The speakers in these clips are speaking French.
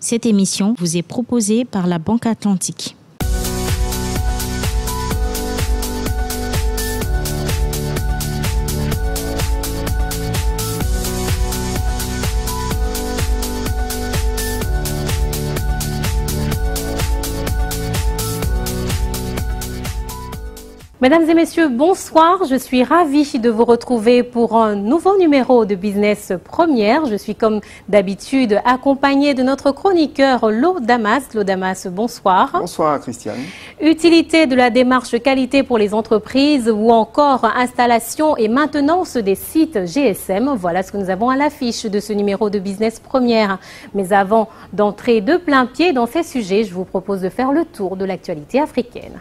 Cette émission vous est proposée par la Banque Atlantique. Mesdames et messieurs, bonsoir. Je suis ravie de vous retrouver pour un nouveau numéro de Business Première. Je suis comme d'habitude accompagnée de notre chroniqueur Lo Damas. Lo Damas, bonsoir. Bonsoir Christiane. Utilité de la démarche qualité pour les entreprises ou encore installation et maintenance des sites GSM. Voilà ce que nous avons à l'affiche de ce numéro de Business Première. Mais avant d'entrer de plein pied dans ces sujets, je vous propose de faire le tour de l'actualité africaine.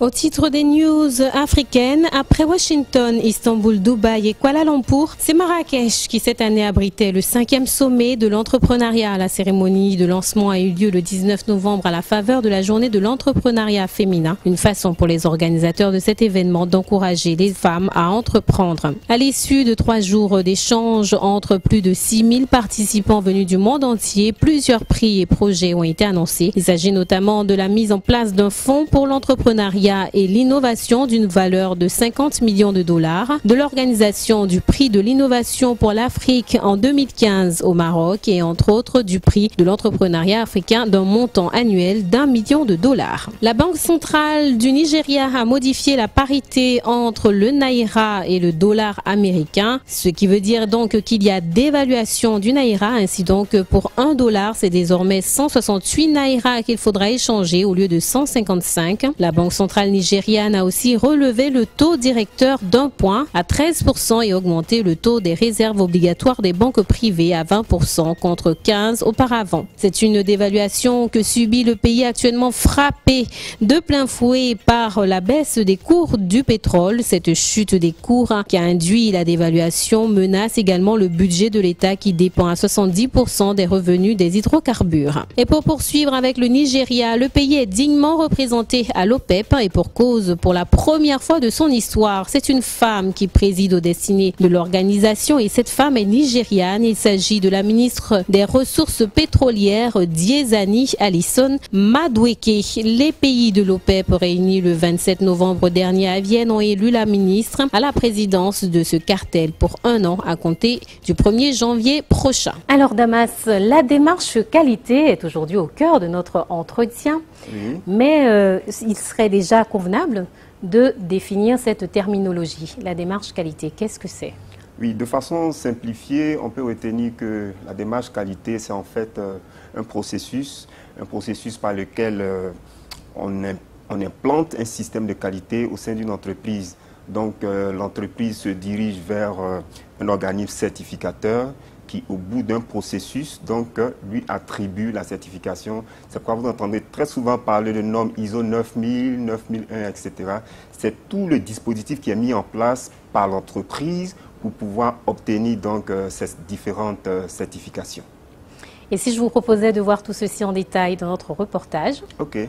Au titre des news africaines, après Washington, Istanbul, Dubaï et Kuala Lumpur, c'est Marrakech qui cette année abritait le 5e sommet de l'entrepreneuriat. La cérémonie de lancement a eu lieu le 19 novembre à la faveur de la journée de l'entrepreneuriat féminin. Une façon pour les organisateurs de cet événement d'encourager les femmes à entreprendre. À l'issue de 3 jours d'échanges entre plus de 6000 participants venus du monde entier, plusieurs prix et projets ont été annoncés. Il s'agit notamment de la mise en place d'un fonds pour l'entrepreneuriat et l'innovation d'une valeur de 50 millions de dollars, de l'organisation du prix de l'innovation pour l'Afrique en 2015 au Maroc et entre autres du prix de l'entrepreneuriat africain d'un montant annuel d'1 million de dollars. La Banque centrale du Nigeria a modifié la parité entre le naira et le dollar américain, ce qui veut dire donc qu'il y a dévaluation du naira. Ainsi donc pour 1 dollar, c'est désormais 168 naira qu'il faudra échanger au lieu de 155. La Banque centrale nigériane a aussi relevé le taux directeur d'1 point à 13% et augmenté le taux des réserves obligatoires des banques privées à 20% contre 15% auparavant. C'est une dévaluation que subit le pays actuellement frappé de plein fouet par la baisse des cours du pétrole. Cette chute des cours qui a induit la dévaluation menace également le budget de l'État qui dépend à 70% des revenus des hydrocarbures. Et pour poursuivre avec le Nigeria, le pays est dignement représenté à l'OPEP. Et pour cause, pour la première fois de son histoire, c'est une femme qui préside aux destinées de l'organisation et cette femme est nigériane. Il s'agit de la ministre des Ressources pétrolières, Diezani Alison Madueke. Les pays de l'OPEP réunis le 27 novembre dernier à Vienne ont élu la ministre à la présidence de ce cartel pour 1 an à compter du 1er janvier prochain. Alors Damas, la démarche qualité est aujourd'hui au cœur de notre entretien. Oui. Mais il serait déjà convenable de définir cette terminologie. La démarche qualité, qu'est-ce que c'est? Oui, de façon simplifiée, on peut retenir que la démarche qualité, c'est en fait un processus par lequel on implante un système de qualité au sein d'une entreprise. Donc l'entreprise se dirige vers un organisme certificateur qui, au bout d'un processus, donc, lui attribue la certification. C'est pourquoi vous entendez très souvent parler de normes ISO 9000, 9001, etc. C'est tout le dispositif qui est mis en place par l'entreprise pour pouvoir obtenir donc, ces différentes certifications. Et si je vous proposais de voir tout ceci en détail dans notre reportage? Ok.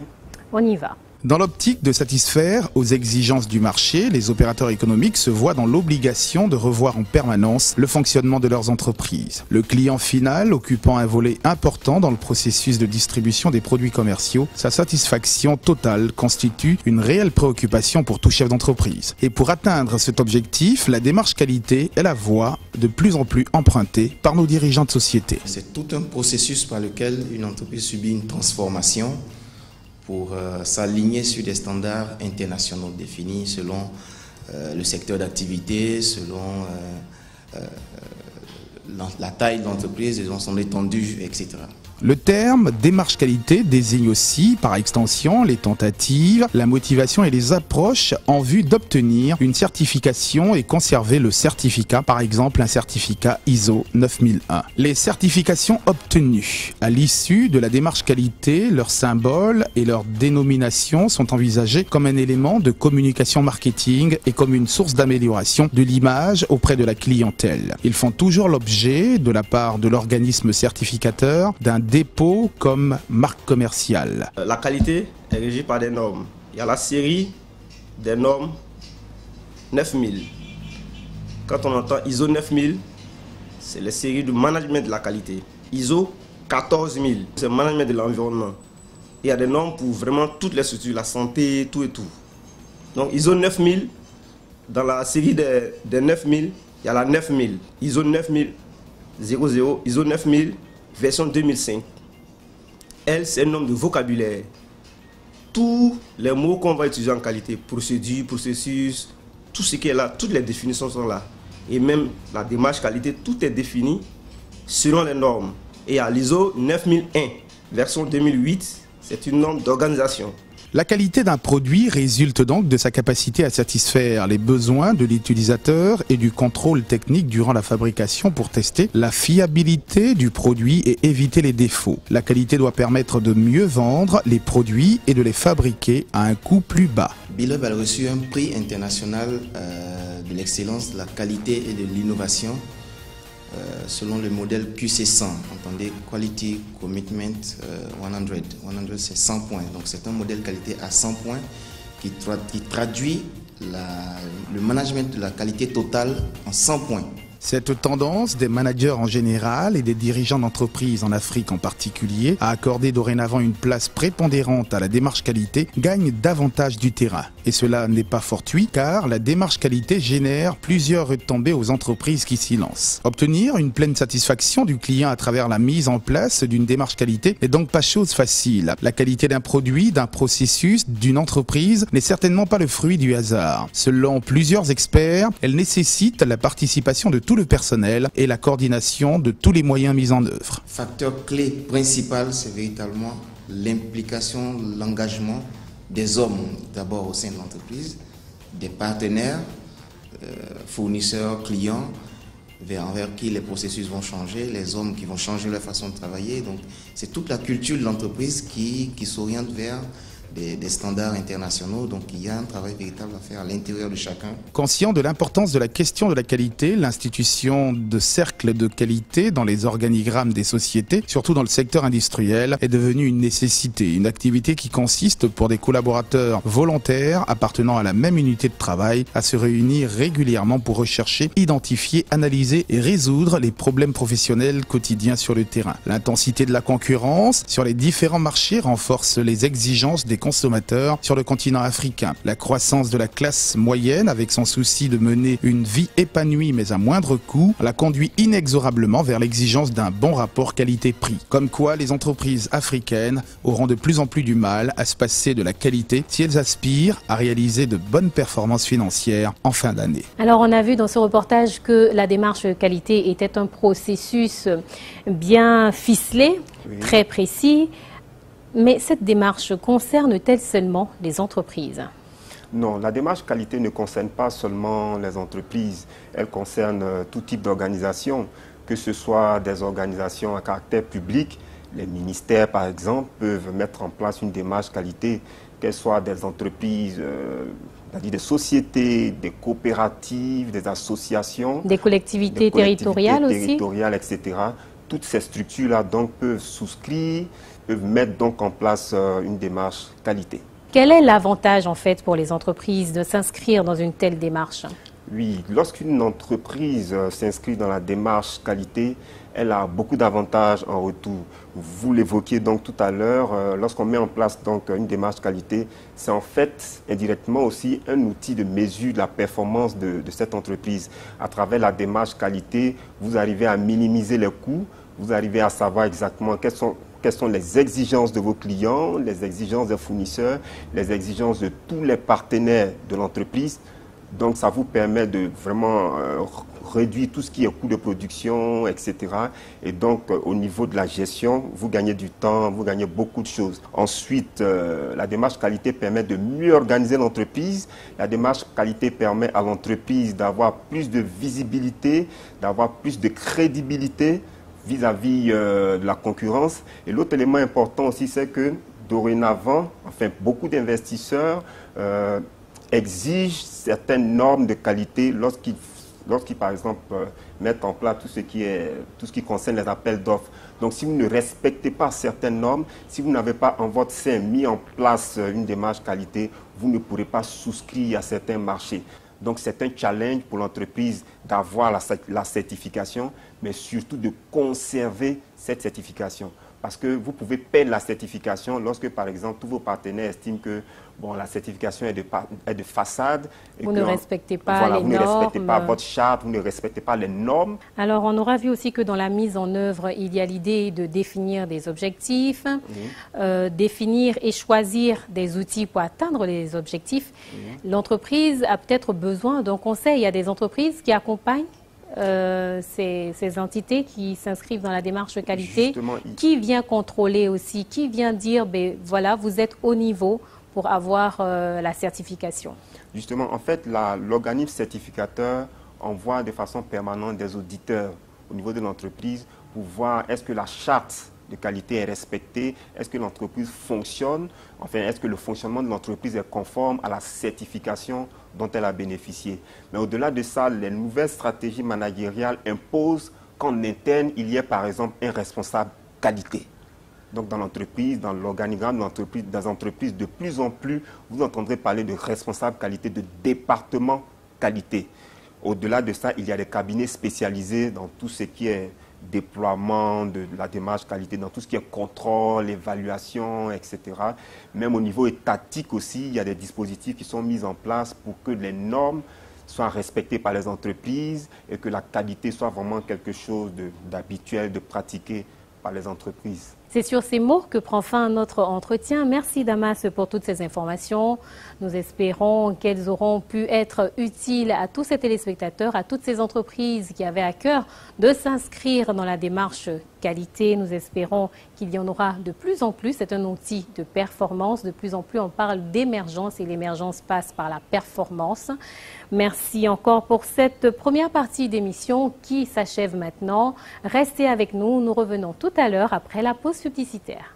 On y va. Dans l'optique de satisfaire aux exigences du marché, les opérateurs économiques se voient dans l'obligation de revoir en permanence le fonctionnement de leurs entreprises. Le client final occupant un volet important dans le processus de distribution des produits commerciaux, sa satisfaction totale constitue une réelle préoccupation pour tout chef d'entreprise. Et pour atteindre cet objectif, la démarche qualité est la voie de plus en plus empruntée par nos dirigeants de société. C'est tout un processus par lequel une entreprise subit une transformation pour s'aligner sur des standards internationaux définis selon le secteur d'activité, selon la taille de l'entreprise, son étendue, etc. Le terme démarche qualité désigne aussi, par extension, les tentatives, la motivation et les approches en vue d'obtenir une certification et conserver le certificat, par exemple un certificat ISO 9001. Les certifications obtenues à l'issue de la démarche qualité, leurs symboles et leurs dénominations sont envisagés comme un élément de communication marketing et comme une source d'amélioration de l'image auprès de la clientèle. Ils font toujours l'objet, de la part de l'organisme certificateur, d'un dépôt comme marque commerciale. La qualité est régie par des normes. Il y a la série des normes 9000. Quand on entend ISO 9000, c'est les séries de management de la qualité. ISO 14 000. C'est le management de l'environnement. Il y a des normes pour vraiment toutes les structures, la santé, tout et tout. Donc ISO 9000, dans la série des 9000, il y a la 9000. ISO 9000, 00, ISO 9000, version 2005. Elle, c'est un nombre de vocabulaire. Tous les mots qu'on va utiliser en qualité, procédure, processus, tout ce qui est là, toutes les définitions sont là. Et même la démarche qualité, tout est défini selon les normes. Et à l'ISO 9001, version 2008, c'est une norme d'organisation. La qualité d'un produit résulte donc de sa capacité à satisfaire les besoins de l'utilisateur et du contrôle technique durant la fabrication pour tester la fiabilité du produit et éviter les défauts. La qualité doit permettre de mieux vendre les produits et de les fabriquer à un coût plus bas. Bileb a reçu un prix international de l'excellence de la qualité et de l'innovation selon le modèle QC100, entendez Quality Commitment 100. 100 c'est 100 points, donc c'est un modèle qualité à 100 points qui traduit le management de la qualité totale en 100 points. Cette tendance des managers en général et des dirigeants d'entreprises en Afrique en particulier à accorder dorénavant une place prépondérante à la démarche qualité gagne davantage du terrain. Et cela n'est pas fortuit car la démarche qualité génère plusieurs retombées aux entreprises qui s'y lancent. Obtenir une pleine satisfaction du client à travers la mise en place d'une démarche qualité n'est donc pas chose facile. La qualité d'un produit, d'un processus, d'une entreprise n'est certainement pas le fruit du hasard. Selon plusieurs experts, elle nécessite la participation de tout le personnel et la coordination de tous les moyens mis en œuvre. Facteur clé principal, c'est véritablement l'implication, l'engagement des hommes, d'abord au sein de l'entreprise, des partenaires, fournisseurs, clients, envers qui les processus vont changer, les hommes qui vont changer leur façon de travailler. Donc, c'est toute la culture de l'entreprise qui s'oriente vers des standards internationaux, donc il y a un travail véritable à faire à l'intérieur de chacun. Conscient de l'importance de la question de la qualité, l'institution de cercles de qualité dans les organigrammes des sociétés, surtout dans le secteur industriel, est devenue une nécessité, une activité qui consiste pour des collaborateurs volontaires appartenant à la même unité de travail à se réunir régulièrement pour rechercher, identifier, analyser et résoudre les problèmes professionnels quotidiens sur le terrain. L'intensité de la concurrence sur les différents marchés renforce les exigences des consommateurs sur le continent africain. La croissance de la classe moyenne, avec son souci de mener une vie épanouie mais à moindre coût, la conduit inexorablement vers l'exigence d'un bon rapport qualité-prix. Comme quoi, les entreprises africaines auront de plus en plus du mal à se passer de la qualité si elles aspirent à réaliser de bonnes performances financières en fin d'année. Alors, on a vu dans ce reportage que la démarche qualité était un processus bien ficelé, oui, très précis. Mais cette démarche concerne-t-elle seulement les entreprises? Non, la démarche qualité ne concerne pas seulement les entreprises, elle concerne tout type d'organisation, que ce soit des organisations à caractère public, les ministères par exemple peuvent mettre en place une démarche qualité, qu'elles soient des entreprises, des sociétés, des coopératives, des associations, des collectivités territoriales aussi, etc. Toutes ces structures-là donc peuvent souscrire, peuvent mettre donc en place une démarche qualité. Quel est l'avantage en fait pour les entreprises de s'inscrire dans une telle démarche? Oui, lorsqu'une entreprise s'inscrit dans la démarche qualité, elle a beaucoup d'avantages en retour. Vous l'évoquiez donc tout à l'heure, lorsqu'on met en place donc une démarche qualité, c'est en fait indirectement aussi un outil de mesure de la performance de cette entreprise. À travers la démarche qualité, vous arrivez à minimiser les coûts, vous arrivez à savoir exactement quelles sont les exigences de vos clients, les exigences des fournisseurs, les exigences de tous les partenaires de l'entreprise. Donc ça vous permet de vraiment réduire tout ce qui est coût de production, etc. Et donc au niveau de la gestion, vous gagnez du temps, vous gagnez beaucoup de choses. Ensuite, la démarche qualité permet de mieux organiser l'entreprise. La démarche qualité permet à l'entreprise d'avoir plus de visibilité, d'avoir plus de crédibilité vis-à-vis de la concurrence. Et l'autre élément important aussi, c'est que dorénavant, enfin beaucoup d'investisseurs exigent certaines normes de qualité lorsqu'ils par exemple mettent en place tout ce qui concerne les appels d'offres. Donc si vous ne respectez pas certaines normes, si vous n'avez pas en votre sein mis en place une démarche qualité, vous ne pourrez pas souscrire à certains marchés. Donc c'est un challenge pour l'entreprise d'avoir la certification, mais surtout de conserver cette certification. Parce que vous pouvez perdre la certification lorsque, par exemple, tous vos partenaires estiment que bon, la certification est de façade. Vous ne respectez pas voilà, les vous normes. Vous ne respectez pas votre charte, vous ne respectez pas les normes. Alors, on aura vu aussi que dans la mise en œuvre, il y a l'idée de définir des objectifs, définir et choisir des outils pour atteindre les objectifs. L'entreprise a peut-être besoin d'un conseil. Il y a des entreprises qui accompagnent ces entités qui s'inscrivent dans la démarche qualité. Justement, qui vient contrôler aussi, qui vient dire, ben, voilà, vous êtes au niveau pour avoir la certification. Justement, en fait, l'organisme certificateur envoie de façon permanente des auditeurs au niveau de l'entreprise pour voir est-ce que la charte de qualité est respectée, est-ce que l'entreprise fonctionne, enfin, est-ce que le fonctionnement de l'entreprise est conforme à la certification dont elle a bénéficié. Mais au-delà de ça, les nouvelles stratégies managériales imposent qu'en interne, il y ait par exemple un responsable qualité. Donc dans l'entreprise, dans l'organigramme de l'entreprise, dans les entreprises, de plus en plus, vous entendrez parler de responsable qualité, de département qualité. Au-delà de ça, il y a des cabinets spécialisés dans tout ce qui est déploiement de la démarche qualité, dans tout ce qui est contrôle, évaluation, etc. Même au niveau étatique aussi, il y a des dispositifs qui sont mis en place pour que les normes soient respectées par les entreprises et que la qualité soit vraiment quelque chose d'habituel, de pratiqué par les entreprises. C'est sur ces mots que prend fin notre entretien. Merci Damas pour toutes ces informations. Nous espérons qu'elles auront pu être utiles à tous ces téléspectateurs, à toutes ces entreprises qui avaient à cœur de s'inscrire dans la démarche qualité. Nous espérons qu'il y en aura de plus en plus. C'est un outil de performance. De plus en plus, on parle d'émergence et l'émergence passe par la performance. Merci encore pour cette première partie d'émission qui s'achève maintenant. Restez avec nous. Nous revenons tout à l'heure après la pause publicitaire.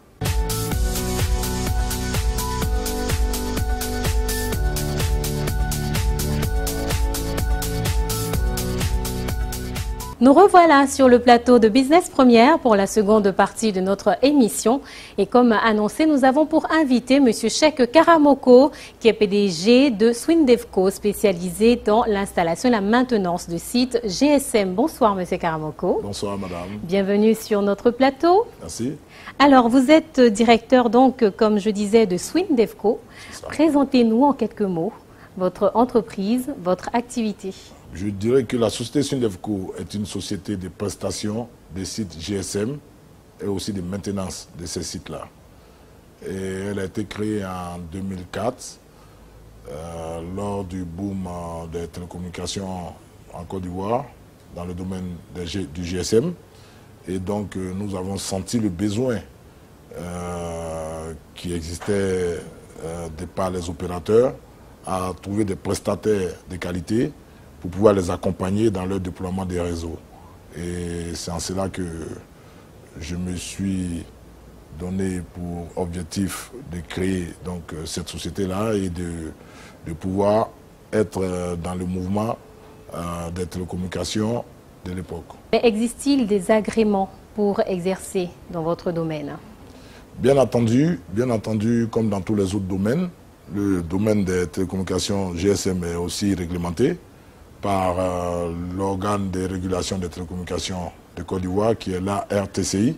Nous revoilà sur le plateau de Business Première pour la seconde partie de notre émission. Et comme annoncé, nous avons pour invité M. Cheikh Karamoko, qui est PDG de Swindevco, spécialisé dans l'installation et la maintenance de sites GSM. Bonsoir M. Karamoko. Bonsoir Madame. Bienvenue sur notre plateau. Merci. Alors, vous êtes directeur, donc, comme je disais, de Swindevco. Présentez-nous en quelques mots votre entreprise, votre activité. Je dirais que la société Swindevco est une société de prestation des sites GSM et aussi de maintenance de ces sites-là. Et elle a été créée en 2004 lors du boom des télécommunications en Côte d'Ivoire dans le domaine du GSM. Et donc nous avons senti le besoin qui existait de par les opérateurs à trouver des prestataires de qualité pour pouvoir les accompagner dans leur déploiement des réseaux. Et c'est en cela que je me suis donné pour objectif de créer donc, cette société-là et de pouvoir être dans le mouvement des télécommunications de l'époque. Mais existe-t-il des agréments pour exercer dans votre domaine? Bien entendu, comme dans tous les autres domaines, le domaine des télécommunications GSM est aussi réglementé par l'organe de régulation des télécommunications de Côte d'Ivoire, qui est la RTCI,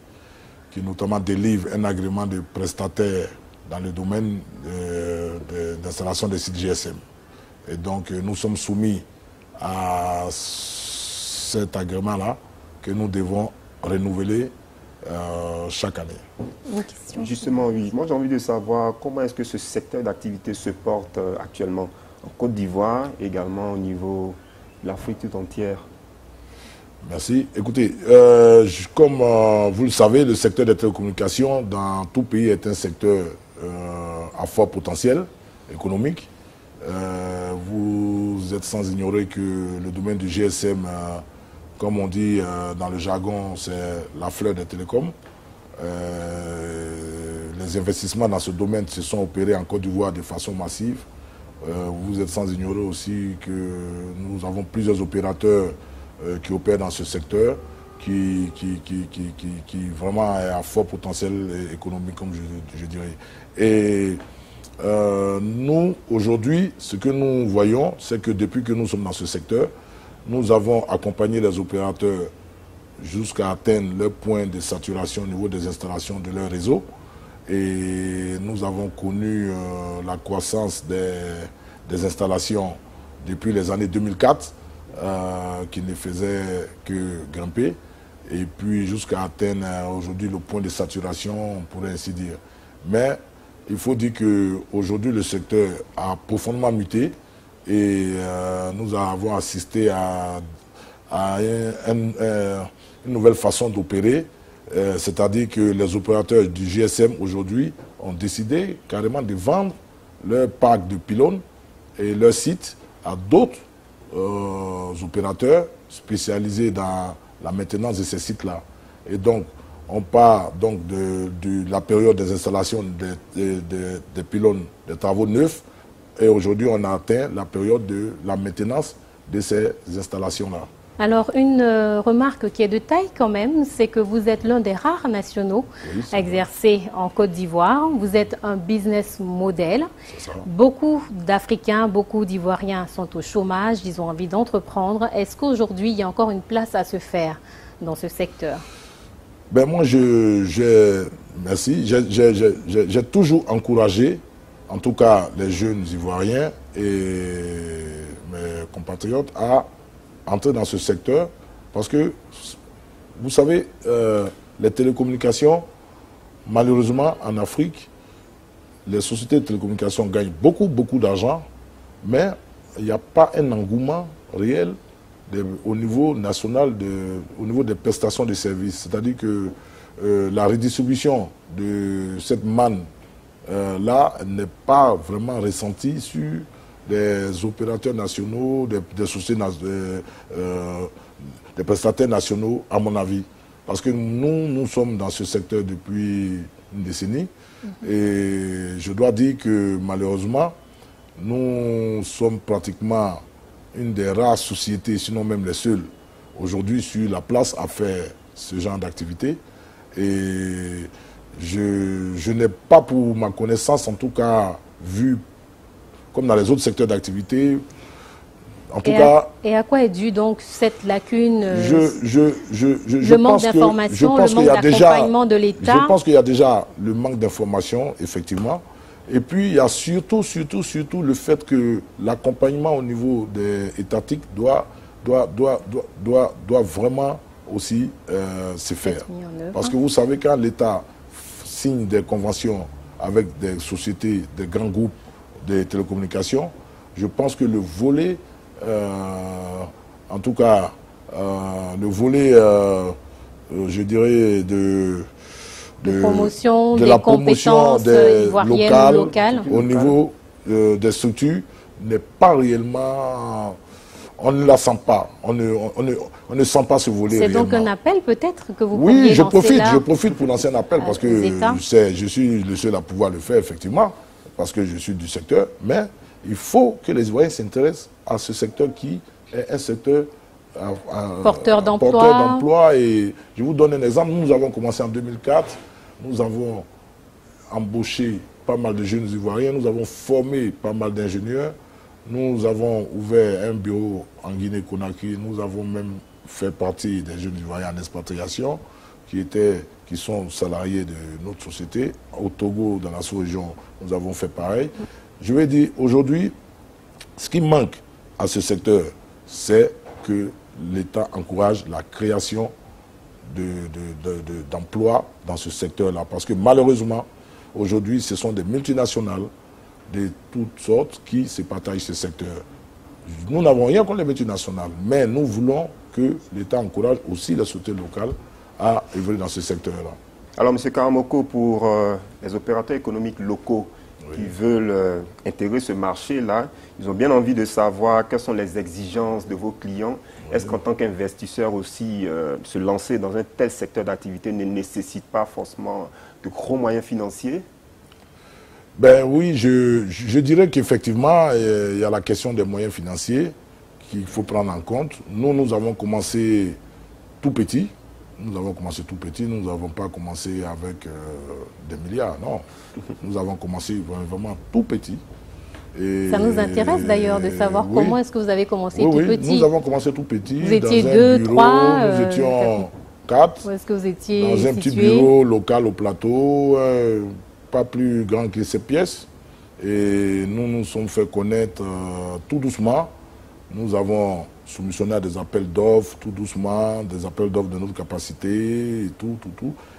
qui notamment délivre un agrément de prestataire dans le domaine d'installation des sites GSM. Et donc nous sommes soumis à cet agrément-là que nous devons renouveler chaque année. Une question. Justement, oui. Moi, j'ai envie de savoir comment est-ce que ce secteur d'activité se porte actuellement en Côte d'Ivoire, également au niveau de l'Afrique tout entière. Merci. Écoutez, comme vous le savez, le secteur des télécommunications dans tout pays est un secteur à fort potentiel économique. Vous êtes sans ignorer que le domaine du GSM, comme on dit dans le jargon, c'est la fleur des télécoms. Les investissements dans ce domaine se sont opérés en Côte d'Ivoire de façon massive. Vous êtes sans ignorer aussi que nous avons plusieurs opérateurs qui opèrent dans ce secteur, qui vraiment est à fort potentiel économique, comme je dirais. Et Nous, aujourd'hui, ce que nous voyons, c'est que depuis que nous sommes dans ce secteur, nous avons accompagné les opérateurs jusqu'à atteindre le point de saturation au niveau des installations de leur réseau. Et nous avons connu la croissance des installations depuis les années 2004, qui ne faisait que grimper. Et puis jusqu'à atteindre aujourd'hui le point de saturation, on pourrait ainsi dire. Mais il faut dire qu'aujourd'hui le secteur a profondément muté et nous avons assisté à une nouvelle façon d'opérer. C'est-à-dire que les opérateurs du GSM aujourd'hui ont décidé carrément de vendre leur parc de pylônes et leur site à d'autres opérateurs spécialisés dans la maintenance de ces sites-là. Et donc, on part donc de la période des installations des pylônes, des travaux neufs, et aujourd'hui on a atteint la période de la maintenance de ces installations-là. Alors, une remarque qui est de taille quand même, c'est que vous êtes l'un des rares nationaux à exercer en Côte d'Ivoire. Vous êtes un business model. Beaucoup d'Africains, beaucoup d'Ivoiriens sont au chômage, ils ont envie d'entreprendre. Est-ce qu'aujourd'hui, il y a encore une place à se faire dans ce secteur? Ben moi, merci. J'ai toujours encouragé, en tout cas les jeunes Ivoiriens et mes compatriotes, à entrer dans ce secteur parce que, vous savez, les télécommunications, malheureusement en Afrique, les sociétés de télécommunications gagnent beaucoup d'argent, mais il n'y a pas un engouement réel au niveau national, au niveau des prestations de services. C'est-à-dire que la redistribution de cette manne-là n'est pas vraiment ressentie sur des opérateurs nationaux, des sociétés, des prestataires nationaux, à mon avis. Parce que nous sommes dans ce secteur depuis une décennie. Et je dois dire que malheureusement, nous sommes pratiquement une des rares sociétés, sinon même les seules, aujourd'hui sur la place à faire ce genre d'activité. Et je n'ai pas, pour ma connaissance, en tout cas, vu comme dans les autres secteurs d'activité. En tout cas. Et à quoi est due donc cette lacune, le manque d'information, le manque d'accompagnement de l'État? Je pense qu'il y a déjà le manque d'information, effectivement. Et puis, il y a surtout le fait que l'accompagnement au niveau des étatiques doit vraiment aussi se faire. Parce que vous savez, quand l'État signe des conventions avec des sociétés, des grands groupes de télécommunications, je pense que le volet, en tout cas, le volet, je dirais, de promotion, de des la promotion compétences ivoiriennes locales au niveau des structures n'est pas réellement, on ne la sent pas, on ne sent pas ce volet réellement. C'est donc un appel peut-être que vous pourriez lancer là? Je profite pour lancer un appel parce que je suis le seul à pouvoir le faire effectivement, parce que je suis du secteur, mais il faut que les Ivoiriens s'intéressent à ce secteur qui est un secteur porteur d'emploi. Et je vous donne un exemple, nous avons commencé en 2004, nous avons embauché pas mal de jeunes Ivoiriens, nous avons formé pas mal d'ingénieurs, nous avons ouvert un bureau en Guinée-Conakry, nous avons même fait partie des jeunes Ivoiriens en expatriation qui sont salariés de notre société. Au Togo, dans la sous-région, nous avons fait pareil. Je vais dire, aujourd'hui, ce qui manque à ce secteur, c'est que l'État encourage la création d'emplois dans ce secteur-là. Parce que malheureusement, aujourd'hui, ce sont des multinationales de toutes sortes qui se partagent ce secteur. Nous n'avons rien contre les multinationales, mais nous voulons que l'État encourage aussi les sociétés locales à évoluer dans ce secteur-là. Alors, M. Karamoko, pour les opérateurs économiques locaux qui veulent intégrer ce marché-là, ils ont bien envie de savoir quelles sont les exigences de vos clients. Est-ce qu'en tant qu'investisseur aussi, se lancer dans un tel secteur d'activité ne nécessite pas forcément de gros moyens financiers? Ben oui, je dirais qu'effectivement, il y a la question des moyens financiers qu'il faut prendre en compte. Nous avons commencé tout petit. Nous avons commencé tout petit, nous n'avons pas commencé avec des milliards, non. Nous avons commencé vraiment tout petit. Et ça nous intéresse d'ailleurs de savoir comment est-ce que vous avez commencé tout petit. Nous avons commencé tout petit. Vous étiez dans un 2, bureau, 3 nous étions 4. Où est-ce que vous étiez dans un situé? petit bureau local au plateau, pas plus grand que ces pièces. Et nous nous sommes fait connaître tout doucement. Nous avons soumissionné à des appels d'offres, tout doucement, des appels d'offres de notre capacité, et tout.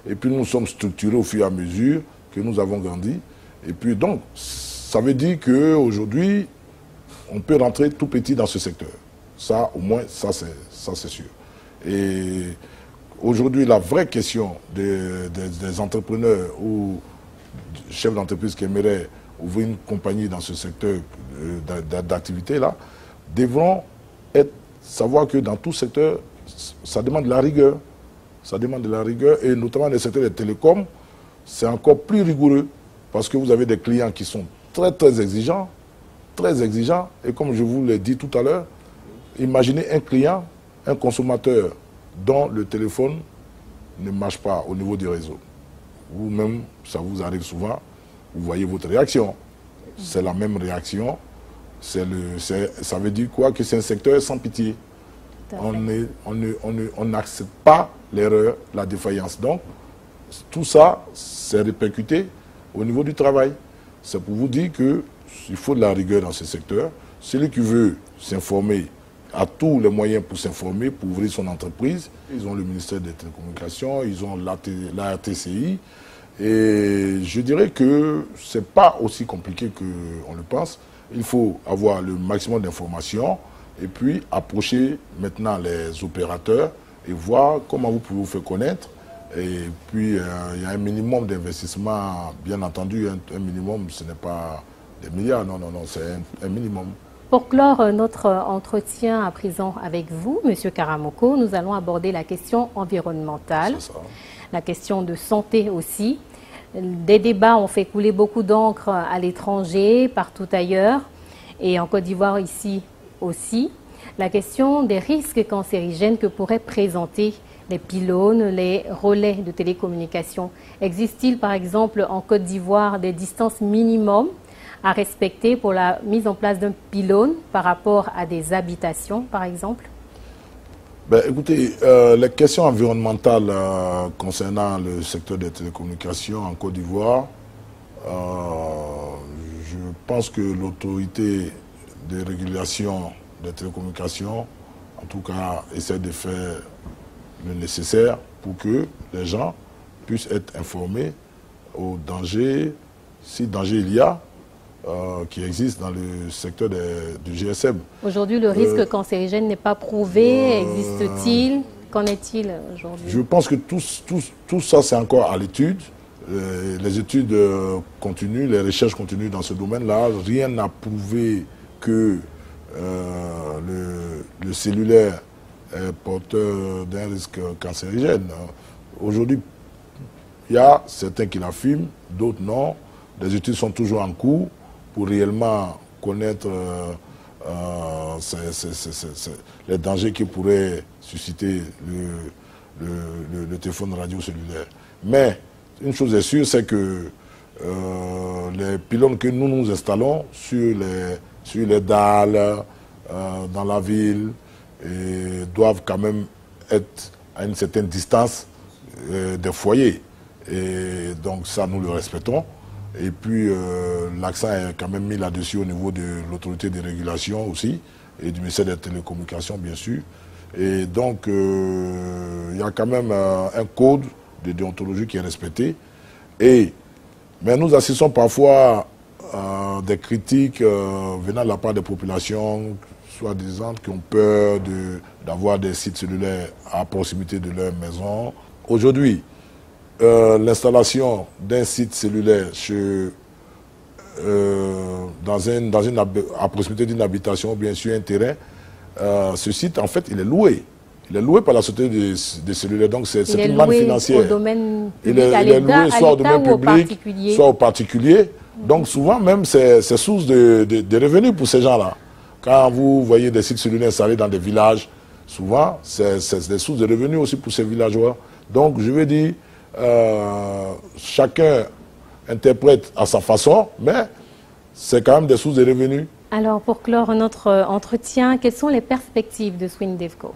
Et puis nous sommes structurés au fur et à mesure que nous avons grandi. Et puis donc, ça veut dire qu'aujourd'hui, on peut rentrer tout petit dans ce secteur. Ça, au moins, ça c'est sûr. Et aujourd'hui, la vraie question des entrepreneurs ou chefs d'entreprise qui aimeraient ouvrir une compagnie dans ce secteur d'activité-là, devront savoir que dans tout secteur, ça demande de la rigueur. Ça demande de la rigueur, et notamment dans le secteur des télécoms, c'est encore plus rigoureux, parce que vous avez des clients qui sont très exigeants, et comme je vous l'ai dit tout à l'heure, imaginez un client, un consommateur dont le téléphone ne marche pas au niveau du réseau. Vous-même, ça vous arrive souvent, vous voyez votre réaction. C'est la même réaction. Ça veut dire quoi? Que c'est un secteur sans pitié. On n'accepte pas l'erreur, la défaillance. Donc, tout ça, c'est répercuté au niveau du travail. C'est pour vous dire qu'il faut de la rigueur dans ce secteur. Celui qui veut s'informer a tous les moyens pour s'informer, pour ouvrir son entreprise. Ils ont le ministère des Télécommunications, ils ont la RTCI. Et je dirais que ce n'est pas aussi compliqué qu'on le pense. Il faut avoir le maximum d'informations et puis approcher maintenant les opérateurs et voir comment vous pouvez vous faire connaître. Et puis, il y a un minimum d'investissement, bien entendu, un minimum, ce n'est pas des milliards, non, c'est un minimum. Pour clore notre entretien à présent avec vous, M. Karamoko, nous allons aborder la question environnementale, la question de santé aussi. Des débats ont fait couler beaucoup d'encre à l'étranger, partout ailleurs, et en Côte d'Ivoire ici aussi. La question des risques cancérigènes que pourraient présenter les pylônes, les relais de télécommunication. Existe-t-il par exemple en Côte d'Ivoire des distances minimum à respecter pour la mise en place d'un pylône par rapport à des habitations par exemple? Écoutez, les questions environnementales concernant le secteur des télécommunications en Côte d'Ivoire, je pense que l'autorité de régulation des télécommunications, en tout cas, essaie de faire le nécessaire pour que les gens puissent être informés aux dangers, si danger il y a, qui existe dans le secteur du GSM. Aujourd'hui, le risque cancérigène n'est pas prouvé. Existe-t-il? Qu'en est-il aujourd'hui? Je pense que tout ça, c'est encore à l'étude. Les études continuent, les recherches continuent dans ce domaine-là. Rien n'a prouvé que le cellulaire est porteur d'un risque cancérigène. Aujourd'hui, il y a certains qui l'affirment, d'autres non. Les études sont toujours en cours pour réellement connaître les dangers que pourrait susciter le téléphone radio cellulaire. Mais une chose est sûre, c'est que les pylônes que nous installons sur les dalles, dans la ville, doivent quand même être à une certaine distance des foyers. Et donc ça, nous le respectons. Et puis l'accent est quand même mis là-dessus au niveau de l'autorité de régulation aussi, et du ministère des Télécommunications, bien sûr. Et donc, il y a quand même un code de déontologie qui est respecté. Mais nous assistons parfois à des critiques venant de la part des populations, soi-disant, qui ont peur d'avoir des sites cellulaires à proximité de leur maison. Aujourd'hui, l'installation d'un site cellulaire à proximité d'une habitation, bien sûr un terrain, ce site, en fait, il est loué. Il est loué par la société des cellulaires, donc c'est une manne financière. Au domaine public, il est loué soit au domaine public, soit au particulier. Donc souvent même, c'est source de revenus pour ces gens-là. Quand vous voyez des sites cellulaires installés dans des villages, souvent, c'est des sources de revenus aussi pour ces villageois. Donc, je veux dire, chacun interprète à sa façon, mais c'est quand même des sources de revenus. Alors, pour clore notre entretien, quelles sont les perspectives de Swindevco?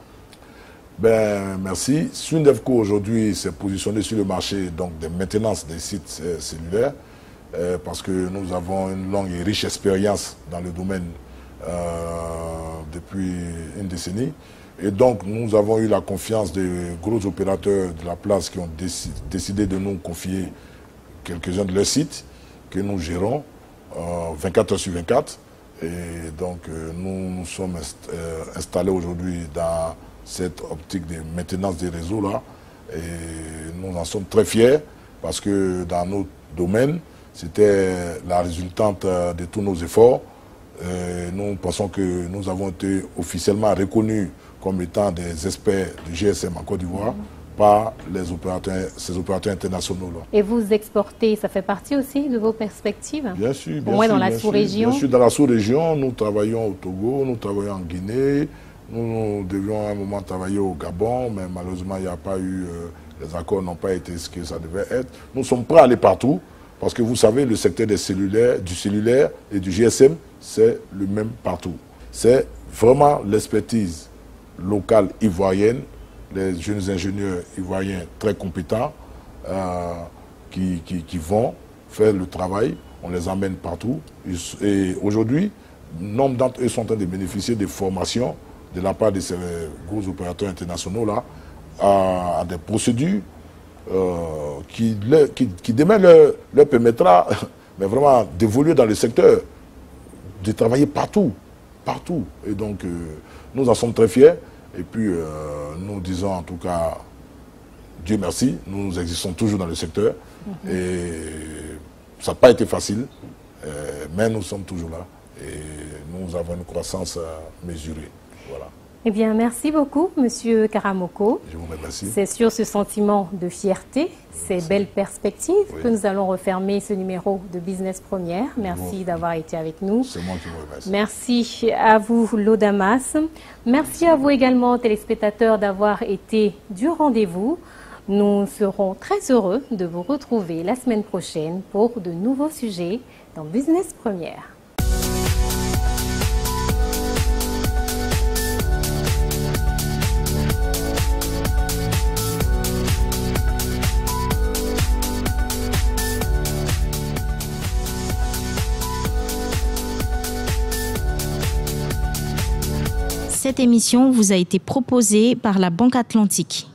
Ben, merci. Swindevco, aujourd'hui, s'est positionné sur le marché donc, de maintenance des sites cellulaires parce que nous avons une longue et riche expérience dans le domaine depuis une décennie. Et donc, nous avons eu la confiance des gros opérateurs de la place qui ont décidé de nous confier quelques-uns de leurs sites que nous gérons 24 heures sur 24. Et donc, nous nous sommes installés aujourd'hui dans cette optique de maintenance des réseaux-là. Et nous en sommes très fiers parce que dans notre domaine, c'était la résultante de tous nos efforts. Nous pensons que nous avons été officiellement reconnus comme étant des experts de GSM en Côte d'Ivoire par ces opérateurs internationaux-là. Et vous exportez, ça fait partie aussi de vos perspectives? Bien sûr. Au moins dans la sous-région? Bien sûr, dans la sous-région, nous travaillons au Togo, nous travaillons en Guinée, nous devions à un moment travailler au Gabon, mais malheureusement, il n'y a pas eu, les accords n'ont pas été ce que ça devait être. Nous sommes prêts à aller partout, parce que vous savez, le secteur du cellulaire et du GSM, c'est le même partout. C'est vraiment l'expertise locale ivoirienne, les jeunes ingénieurs ivoiriens très compétents qui vont faire le travail. On les emmène partout. Et aujourd'hui, nombre d'entre eux sont en train de bénéficier des formations de la part de ces gros opérateurs internationaux-là à des procédures qui demain leur permettra mais vraiment d'évoluer dans le secteur, de travailler partout. Partout. Et donc, nous en sommes très fiers. Et puis, nous disons en tout cas, Dieu merci, nous existons toujours dans le secteur. Et ça n'a pas été facile, mais nous sommes toujours là. Et nous avons une croissance mesurée. Voilà. Eh bien, merci beaucoup, Monsieur Karamoko. Je vous remercie. C'est sur ce sentiment de fierté, ces belles perspectives que nous allons refermer ce numéro de Business Première. Merci d'avoir été avec nous. C'est moi qui vous remercie. Merci à vous, Lodamas. Merci à vous également, téléspectateurs, d'avoir été du rendez-vous. Nous serons très heureux de vous retrouver la semaine prochaine pour de nouveaux sujets dans Business Première. Cette émission vous a été proposée par la Banque Atlantique.